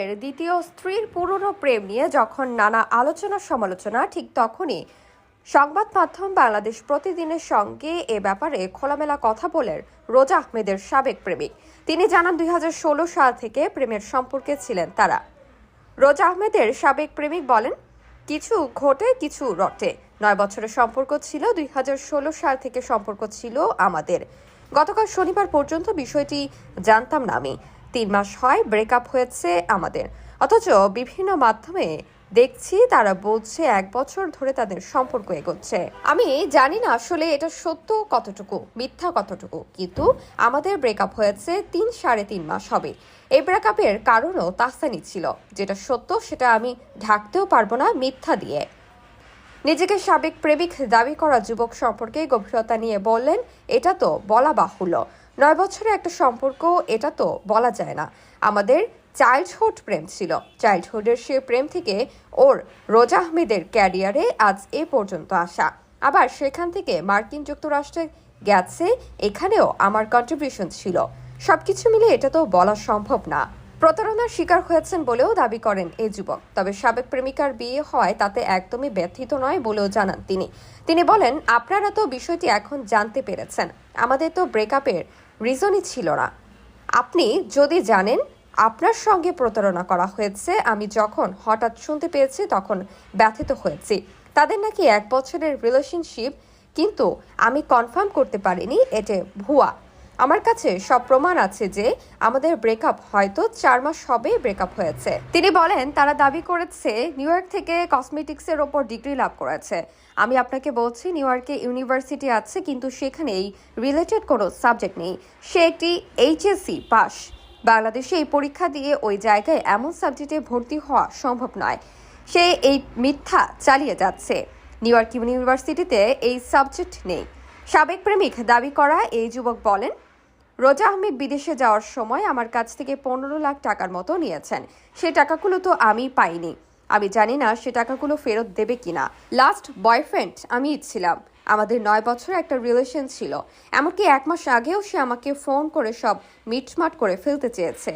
আহমেদের দ্বিতীয় স্ত্রীর পুরনো প্রেম নিয়ে যখন নানা আলোচনা সমালোচনা, ঠিক তখনই সংবাদ মাধ্যম বাংলাদেশ প্রতিদিনের সঙ্গে এ ব্যাপারে খোলামেলা কথা বলেন রোজা আহমেদের সাবেক প্রেমিক। তিনি জানান 2016 সাল থেকে প্রেমের সম্পর্কে ছিলেন তারা। রোজা আহমেদের সাবেক প্রেমিক বলেন, কিছু ঘটে কিছু রটে। 9 বছরের সম্পর্ক ছিল, 2016 সাল থেকে সম্পর্ক ছিল আমাদের। গতকাল শনিবার পর্যন্ত বিষয়টি জানতাম না আমি। 3 মাস হয় ব্রেকআপ হয়েছে আমাদের, অথচ বিভিন্ন মাধ্যমে দেখছি তারা বলছে 1 বছর ধরে তাদের সম্পর্ক এগোচ্ছে। আমি জানি না আসলে এটা সত্য কতটুকু, মিথ্যা কতটুকু, কিন্তু আমাদের ব্রেকআপ হয়েছে 3-3.5 মাস হবে। এই ব্রেকআপের কারণও তাহসানি ছিল, যেটা সত্য সেটা আমি ঢাকতেও পারবো না মিথ্যা দিয়ে। নিজেকে সাবেক প্রেমিক দাবি করা যুবক সম্পর্কে গভীরতা নিয়ে বললেন, এটা তো বলা বাহুল্য। 9 বছরের একটা সম্পর্ক, এটা তো বলা যায় না। আমাদের চাইল্ডহুড প্রেম ছিল। চাইল্ডহুডের সে প্রেম থেকে ওর রোজা আহমেদের ক্যারিয়ারে আজ এ পর্যন্ত আসা, আবার সেখান থেকে মার্কিন যুক্তরাষ্ট্রে গেছে, এখানেও আমার কন্ট্রিবিউশন ছিল। সবকিছু মিলে এটা তো বলা সম্ভব না। প্রতারণার শিকার হয়েছেন বলেও দাবি করেন এই যুবক। তবে সাবেক প্রেমিকার বিয়ে হয় তাতে একদমই ব্যথিত নয় বলেও জানান তিনি বলেন, আপনারা তো বিষয়টি এখন জানতে পেরেছেন, আমাদের তো ব্রেকআপের রিজনই ছিল না। আপনি যদি জানেন আপনার সঙ্গে প্রতারণা করা হয়েছে, আমি যখন হঠাৎ শুনতে পেয়েছি তখন ব্যথিত হয়েছি। তাদের নাকি 1 বছরের রিলেশনশিপ, কিন্তু আমি কনফার্ম করতে পারিনি এটা ভুয়া। আমার কাছে সব প্রমাণ আছে যে আমাদের ব্রেকআপ হয়তো 4 মাস হবে ব্রেকআপ হয়েছে। তিনি বলেন, তারা দাবি করেছে নিউ ইয়র্ক থেকে কসমেটিক্সের ওপর ডিগ্রি লাভ করেছে। আমি আপনাকে বলছি, নিউ ইয়র্কে ইউনিভার্সিটি আছে, কিন্তু সেখানে এই রিলেটেড কোনো সাবজেক্ট নেই। সে একটি এইচএসসি পাস। বাংলাদেশে এই পরীক্ষা দিয়ে ওই জায়গায় এমন সাবজেক্টে ভর্তি হওয়া সম্ভব নয়। সে এই মিথ্যা চালিয়ে যাচ্ছে। নিউ ইয়র্ক ইউনিভার্সিটিতে এই সাবজেক্ট নেই। সাবেক প্রেমিক দাবি করা এই যুবক বলেন, রোজা আহমেদ বিদেশে যাওয়ার সময় আমার কাছ থেকে 15 লাখ টাকার মতো নিয়েছেন। সে টাকাগুলো তো আমি পাইনি। আমি জানি না সে টাকাগুলো ফেরত দেবে কিনা। লাস্ট বয়ফ্রেন্ড আমিই ছিলাম। আমাদের 9 বছর একটা রিলেশন ছিল। এমনকি 1 মাস আগেও সে আমাকে ফোন করে সব মিটমাট করে ফেলতে চেয়েছে।